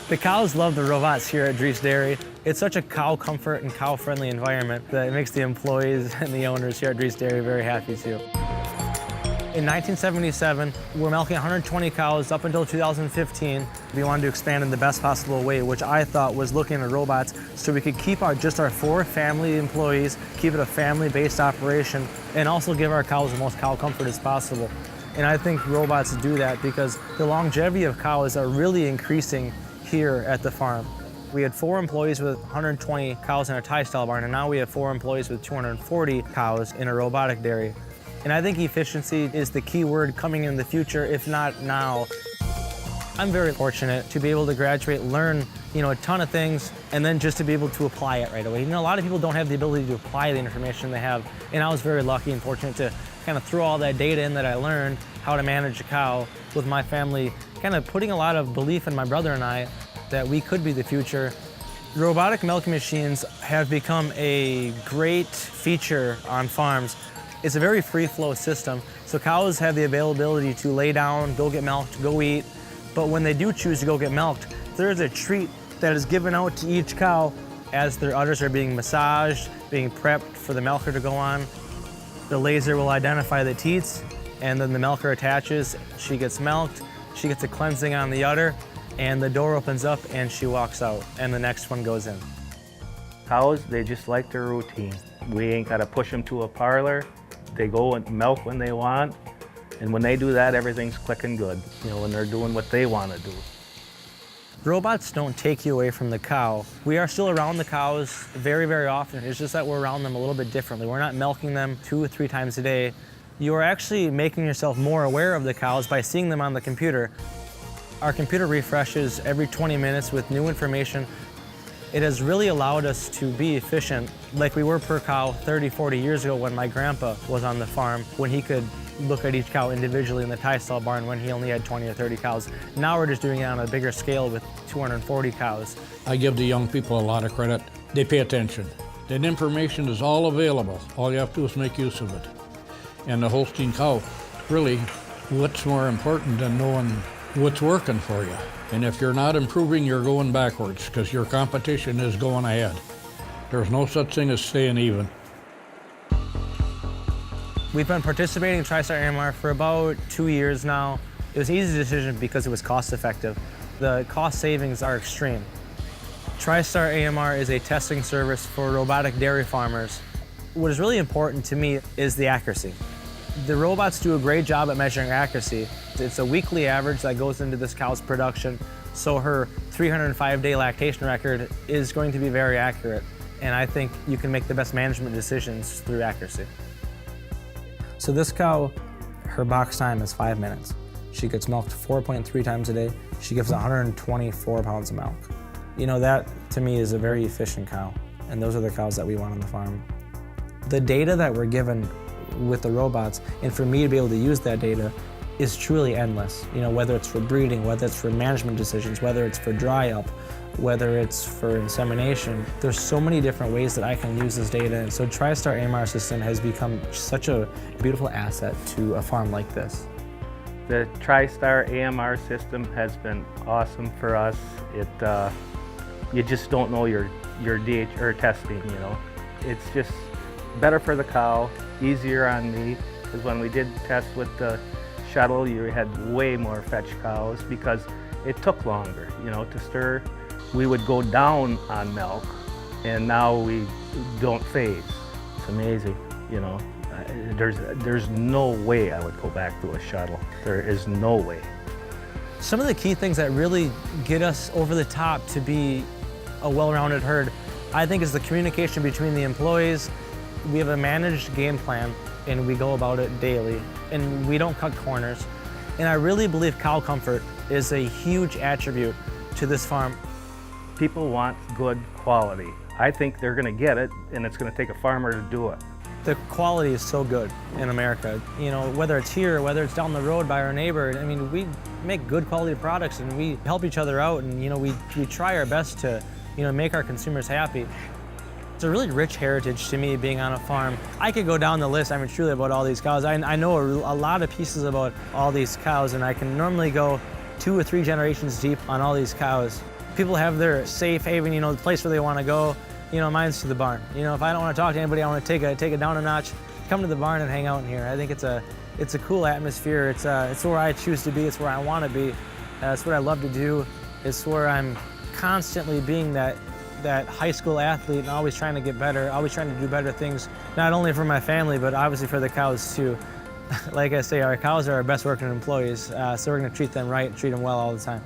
The cows love the robots here at Drees Dairy. It's such a cow comfort and cow-friendly environment that it makes the employees and the owners here at Drees Dairy very happy too. In 1977, we were milking 120 cows up until 2015. We wanted to expand in the best possible way, which I thought was looking at robots so we could keep just our 4 family employees, keep it a family-based operation, and also give our cows the most cow comfort as possible. And I think robots do that because the longevity of cows are really increasing here at the farm. We had 4 employees with 120 cows in a tie stall barn, and now we have 4 employees with 240 cows in a robotic dairy. And I think efficiency is the key word coming in the future, if not now. I'm very fortunate to be able to graduate, learn, a ton of things, and then just to be able to apply it right away. A lot of people don't have the ability to apply the information they have, and I was very lucky and fortunate to kind of throw all that data in that I learned, how to manage a cow with my family, kind of putting a lot of belief in my brother and I that we could be the future. Robotic milking machines have become a great feature on farms. It's a very free-flow system, so cows have the availability to lay down, go get milked, go eat, but when they do choose to go get milked, there's a treat that is given out to each cow as their udders are being massaged, being prepped for the milker to go on. The laser will identify the teats, and then the milker attaches, she gets milked, she gets a cleansing on the udder, and the door opens up and she walks out, and the next one goes in. Cows, they just like their routine. We ain't got to push them to a parlor. They go and milk when they want, and when they do that, everything's clicking good, when they're doing what they want to do. Robots don't take you away from the cow. We are still around the cows very, very often. It's just that we're around them a little bit differently. We're not milking them 2 or 3 times a day. You are actually making yourself more aware of the cows by seeing them on the computer. Our computer refreshes every 20 minutes with new information. It has really allowed us to be efficient like we were per cow 30, 40 years ago when my grandpa was on the farm, when he could look at each cow individually in the tie stall barn when he only had 20 or 30 cows. Now we're just doing it on a bigger scale with 240 cows. I give the young people a lot of credit. They pay attention. That information is all available. All you have to do is make use of it. And the Holstein cow, really, what's more important than knowing what's working for you? And if you're not improving, you're going backwards because your competition is going ahead. There's no such thing as staying even. We've been participating in TriStar AMR for about 2 years now. It was an easy decision because it was cost effective. The cost savings are extreme. TriStar AMR is a testing service for robotic dairy farmers. What is really important to me is the accuracy. The robots do a great job at measuring accuracy. It's a weekly average that goes into this cow's production, so her 305-day lactation record is going to be very accurate. And I think you can make the best management decisions through accuracy. So this cow, her box time is 5 minutes. She gets milked 4.3 times a day. She gives 124 pounds of milk. That to me is a very efficient cow, and those are the cows that we want on the farm. The data that we're given with the robots, and for me to be able to use that data, is truly endless. Whether it's for breeding, whether it's for management decisions, whether it's for dry up, whether it's for insemination. There's so many different ways that I can use this data, and so TriStar AMR system has become such a beautiful asset to a farm like this. The TriStar AMR system has been awesome for us. You just don't know your DH or testing, It's just better for the cow, easier on me, because when we did test with the shuttle, you had way more fetch cows because it took longer, to stir. We would go down on milk, and now we don't phase. It's amazing, There's no way I would go back to a shuttle. There is no way. Some of the key things that really get us over the top to be a well-rounded herd, I think, is the communication between the employees. We have a managed game plan, and we go about it daily, and we don't cut corners. And I really believe cow comfort is a huge attribute to this farm. People want good quality. I think they're going to get it, and it's going to take a farmer to do it. The quality is so good in America. Whether it's here, whether it's down the road by our neighbor, we make good quality products, and we help each other out, and we try our best to make our consumers happy. It's a really rich heritage to me being on a farm. I could go down the list, truly about all these cows. I know a lot of pieces about all these cows, and I can normally go 2 or 3 generations deep on all these cows. People have their safe haven, you know, the place where they want to go. You know, mine's to the barn. You know, if I don't want to talk to anybody, I want to take it down a notch, come to the barn and hang out in here. I think it's a cool atmosphere. It's where I choose to be. It's where I want to be. It's what I love to do. It's where I'm constantly being that high school athlete and always trying to get better, always trying to do better things, not only for my family, but obviously for the cows too. Like I say, our cows are our best working employees, so we're going to treat them right, treat them well all the time.